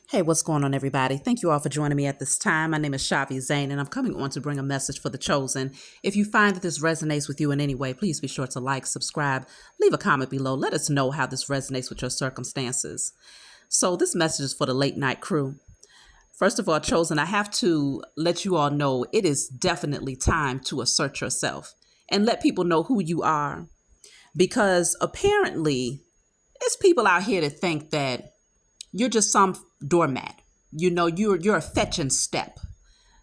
Hey, what's going on, everybody? Thank you all for joining me at this time. My name is Shavi Zane, and I'm coming on to bring a message for the chosen. If you find that this resonates with you in any way, please be sure to like, subscribe, leave a comment below. Let us know how this resonates with your circumstances. So this message is for the late night crew. First of all, chosen, I have to let you all know it is definitely time to assert yourself and let people know who you are. Because apparently, there's people out here that think that you're just some doormat. You know, you're a fetch and step.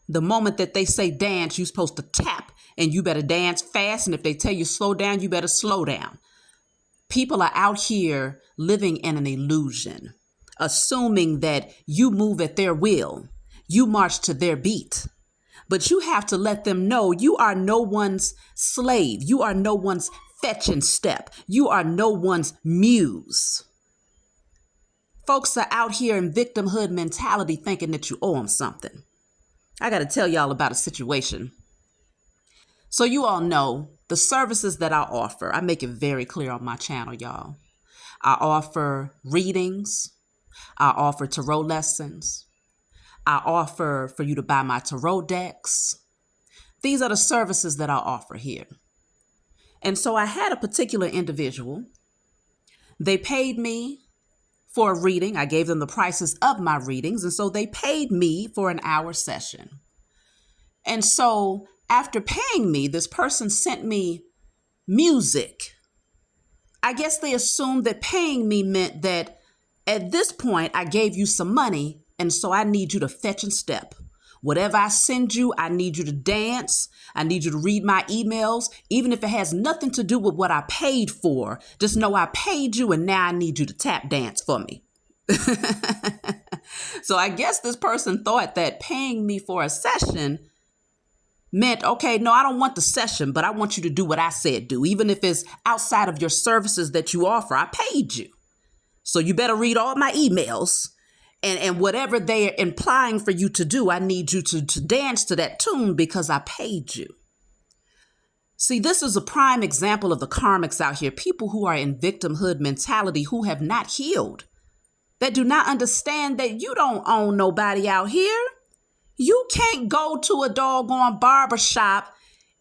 The moment that they say dance, you're supposed to tap and you better dance fast. And if they tell you slow down, you better slow down. People are out here living in an illusion, assuming that you move at their will, you march to their beat. But you have to let them know you are no one's slave. You are no one's fetch and step. You are no one's muse. Folks are out here in victimhood mentality thinking that you owe them something. I got to tell y'all about a situation. So you all know the services that I offer. I make it very clear on my channel, y'all. I offer readings. I offer tarot lessons. I offer for you to buy my tarot decks. These are the services that I offer here. And so I had a particular individual. They paid me for a reading. I gave them the prices of my readings. And so they paid me for an hour session. And so after paying me, this person sent me music. I guess they assumed that paying me meant that at this point I gave you some money. And so I need you to fetch and step. Whatever I send you, I need you to dance. I need you to read my emails, even if it has nothing to do with what I paid for. Just know I paid you and now I need you to tap dance for me. So I guess this person thought that paying me for a session meant, okay, no, I don't want the session, but I want you to do what I said do. Even if it's outside of your services that you offer, I paid you. So you better read all my emails. And whatever they are implying for you to do, I need you to dance to that tune because I paid you. See, this is a prime example of the karmics out here, people who are in victimhood mentality, who have not healed, that do not understand that you don't own nobody out here. You can't go to a doggone barbershop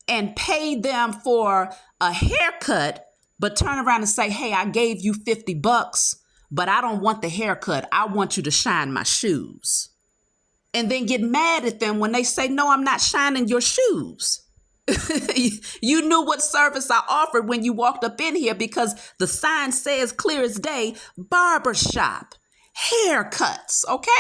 and pay them for a haircut, but turn around and say, hey, I gave you $50. But I don't want the haircut. I want you to shine my shoes. And then get mad at them when they say, no, I'm not shining your shoes. You knew what service I offered when you walked up in here because the sign says clear as day, barbershop, haircuts, okay?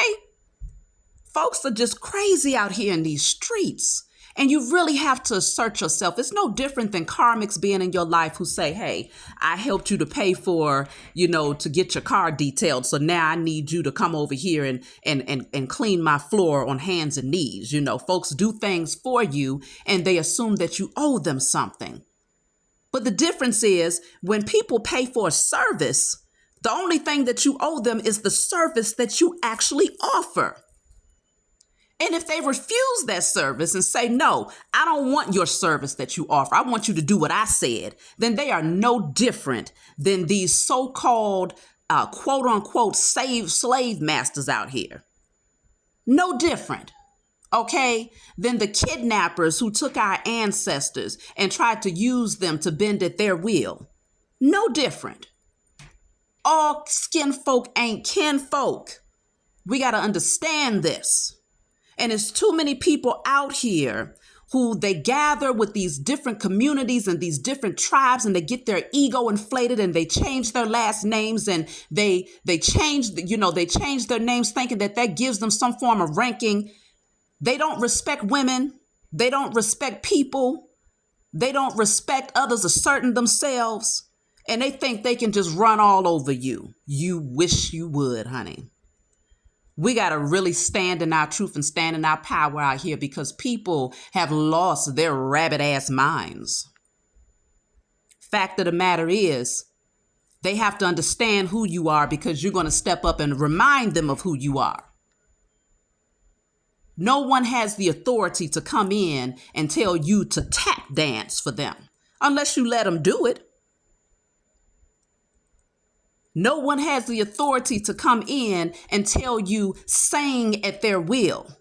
Folks are just crazy out here in these streets. And you really have to assert yourself. It's no different than karmics being in your life who say, hey, I helped you to pay for, to get your car detailed. So now I need you to come over here and clean my floor on hands and knees. Folks do things for you and they assume that you owe them something. But the difference is when people pay for a service, the only thing that you owe them is the service that you actually offer. And if they refuse that service and say, no, I don't want your service that you offer, I want you to do what I said, then they are no different than these so-called quote unquote slave masters out here. No different, okay, than the kidnappers who took our ancestors and tried to use them to bend at their will. No different. All skin folk ain't kin folk. We got to understand this. And it's too many people out here who they gather with these different communities and these different tribes and they get their ego inflated and they change their last names and they change their names thinking that gives them some form of ranking. They don't respect women. They don't respect people. They don't respect others asserting themselves. And they think they can just run all over you. You wish you would, honey. We got to really stand in our truth and stand in our power out here because people have lost their rabbit ass minds. Fact of the matter is, they have to understand who you are because you're going to step up and remind them of who you are. No one has the authority to come in and tell you to tap dance for them unless you let them do it. No one has the authority to come in and tell you sing at their will.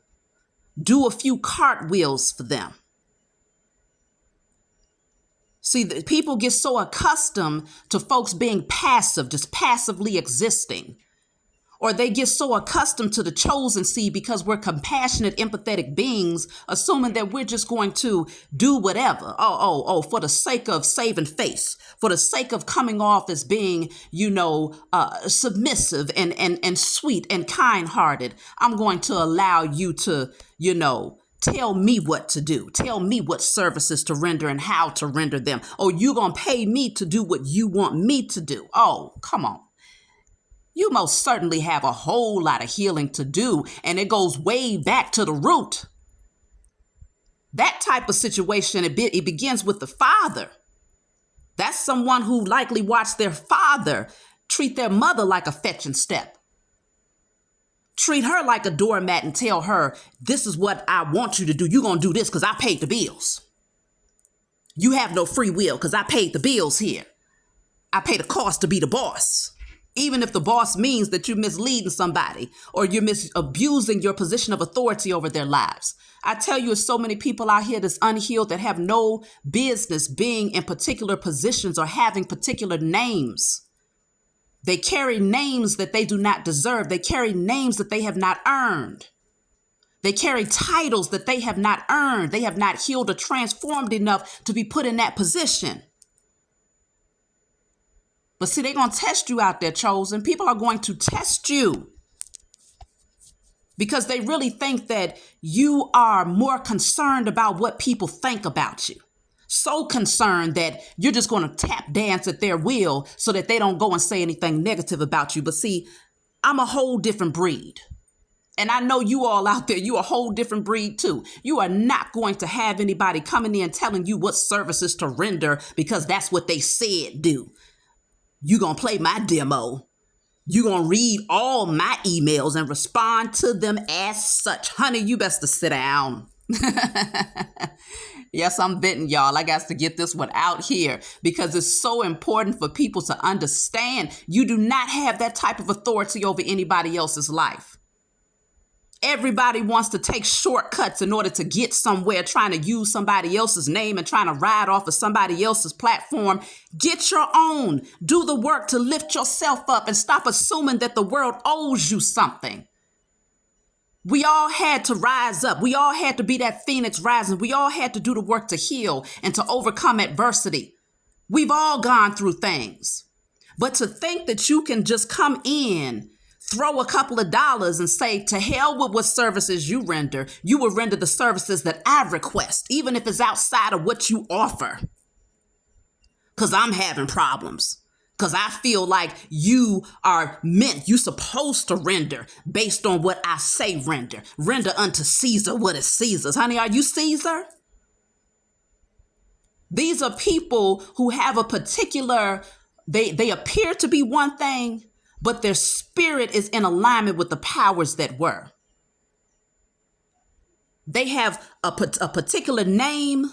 Do a few cartwheels for them. See, the people get so accustomed to folks being passive, just passively existing. Or they get so accustomed to the chosen seed because we're compassionate, empathetic beings, assuming that we're just going to do whatever. For the sake of saving face, for the sake of coming off as being, submissive and sweet and kind-hearted. I'm going to allow you to, tell me what to do. Tell me what services to render and how to render them. Oh, you're going to pay me to do what you want me to do. Oh, come on. You most certainly have a whole lot of healing to do, and it goes way back to the root. That type of situation, it begins with the father. That's someone who likely watched their father treat their mother like a fetching step. Treat her like a doormat and tell her, this is what I want you to do. You're going to do this because I paid the bills. You have no free will because I paid the bills here. I pay the cost to be the boss. Even if the boss means that you're misleading somebody or you're abusing your position of authority over their lives. I tell you, there's so many people out here that's unhealed that have no business being in particular positions or having particular names. They carry names that they do not deserve. They carry names that they have not earned. They carry titles that they have not earned. They have not healed or transformed enough to be put in that position. But see, they're going to test you out there, chosen. People are going to test you because they really think that you are more concerned about what people think about you. So concerned that you're just going to tap dance at their will so that they don't go and say anything negative about you. But see, I'm a whole different breed. And I know you all out there, you're a whole different breed too. You are not going to have anybody coming in telling you what services to render because that's what they said do. You're going to play my demo. You're going to read all my emails and respond to them as such. Honey, you best to sit down. Yes, I'm venting, y'all. I got to get this one out here because it's so important for people to understand you do not have that type of authority over anybody else's life. Everybody wants to take shortcuts in order to get somewhere, trying to use somebody else's name and trying to ride off of somebody else's platform. Get your own. Do the work to lift yourself up and stop assuming that the world owes you something. We all had to rise up. We all had to be that phoenix rising. We all had to do the work to heal and to overcome adversity. We've all gone through things. But to think that you can just come in, throw a couple of dollars and say, to hell with what services you render. You will render the services that I request, even if it's outside of what you offer. Because I'm having problems. Because I feel like you supposed to render based on what I say render. Render unto Caesar what is Caesar's. Honey, are you Caesar? These are people who have a particular, they appear to be one thing, but their spirit is in alignment with the powers that were. They have a particular name,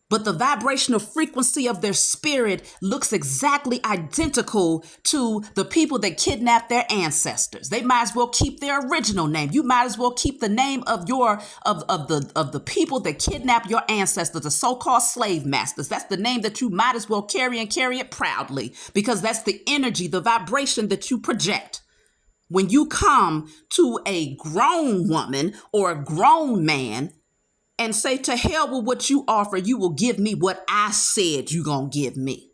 but the vibrational frequency of their spirit looks exactly identical to the people that kidnapped their ancestors. They might as well keep their original name. You might as well keep the name of the people that kidnapped your ancestors, the so-called slave masters. That's the name that you might as well carry and carry it proudly, because that's the energy, the vibration that you project. When you come to a grown woman or a grown man and say, to hell with what you offer, you will give me what I said you gonna give me.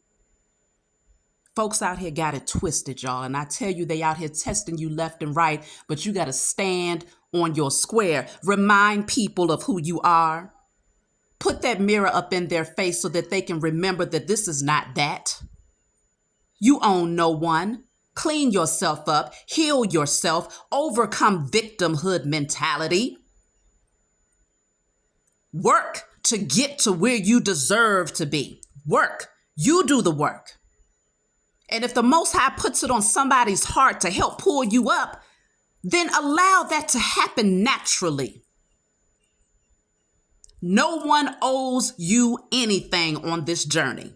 Folks out here got it twisted, y'all. And I tell you, they out here testing you left and right, but you got to stand on your square. Remind people of who you are. Put that mirror up in their face so that they can remember that this is not that. You own no one. Clean yourself up, heal yourself, overcome victimhood mentality. Work to get to where you deserve to be. Work. You do the work. And if the Most High puts it on somebody's heart to help pull you up, then allow that to happen naturally. No one owes you anything on this journey.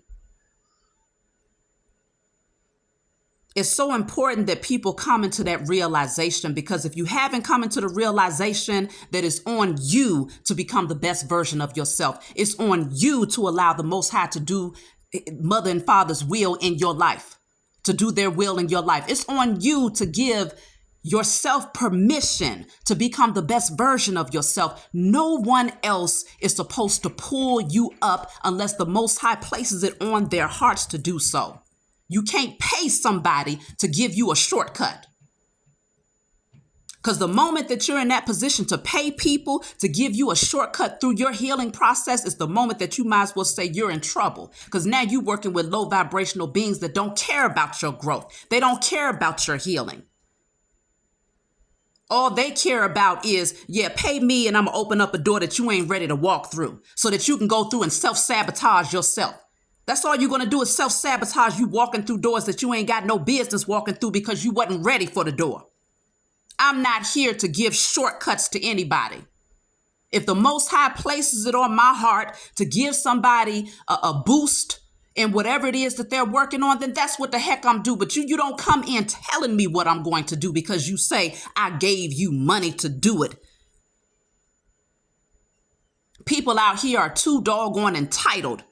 It's so important that people come into that realization, because if you haven't come into the realization that it's on you to become the best version of yourself, it's on you to allow the Most High to do mother and father's will in your life, to do their will in your life. It's on you to give yourself permission to become the best version of yourself. No one else is supposed to pull you up unless the Most High places it on their hearts to do so. You can't pay somebody to give you a shortcut. Because the moment that you're in that position to pay people to give you a shortcut through your healing process is the moment that you might as well say you're in trouble. Because now you're working with low vibrational beings that don't care about your growth. They don't care about your healing. All they care about is, yeah, pay me and I'm going to open up a door that you ain't ready to walk through so that you can go through and self-sabotage yourself. That's all you're going to do is self-sabotage you walking through doors that you ain't got no business walking through because you wasn't ready for the door. I'm not here to give shortcuts to anybody. If the Most High places it on my heart to give somebody a boost in whatever it is that they're working on, then that's what the heck I'm doing. But you don't come in telling me what I'm going to do because you say I gave you money to do it. People out here are too doggone entitled.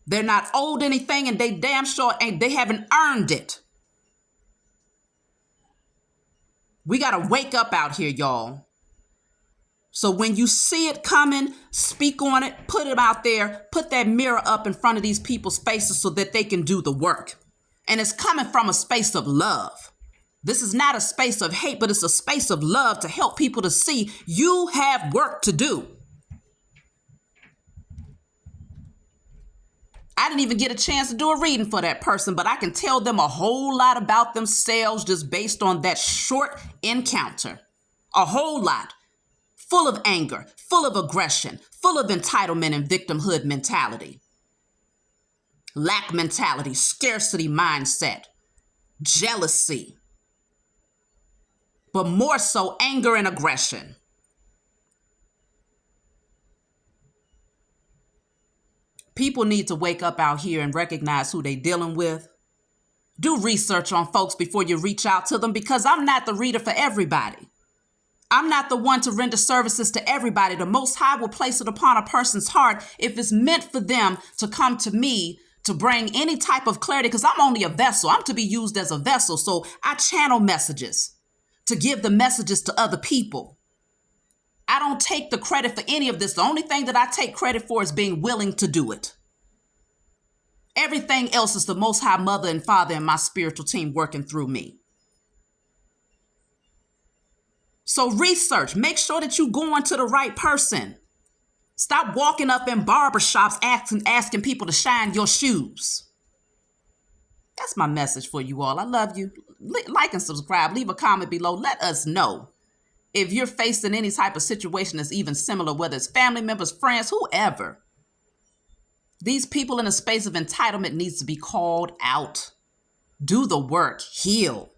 They're not owed anything and they damn sure ain't, they haven't earned it. We got to wake up out here, y'all. So when you see it coming, speak on it, put it out there, put that mirror up in front of these people's faces so that they can do the work. And it's coming from a space of love. This is not a space of hate, but it's a space of love to help people to see you have work to do. I didn't even get a chance to do a reading for that person, but I can tell them a whole lot about themselves just based on that short encounter. A whole lot. Full of anger, full of aggression, full of entitlement and victimhood mentality. Lack mentality, scarcity mindset, jealousy, but more so anger and aggression. People need to wake up out here and recognize who they're dealing with. Do research on folks before you reach out to them, because I'm not the reader for everybody. I'm not the one to render services to everybody. The Most High will place it upon a person's heart if it's meant for them to come to me to bring any type of clarity, because I'm only a vessel. I'm to be used as a vessel. So I channel messages to give the messages to other people. I don't take the credit for any of this. The only thing that I take credit for is being willing to do it. Everything else is the Most High Mother and Father and my spiritual team working through me. So research, make sure that you're going to the right person. Stop walking up in barbershops asking people to shine your shoes. That's my message for you all. I love you. Like and subscribe. Leave a comment below. Let us know if you're facing any type of situation that's even similar, whether it's family members, friends, whoever. These people in a space of entitlement needs to be called out. Do the work. Heal.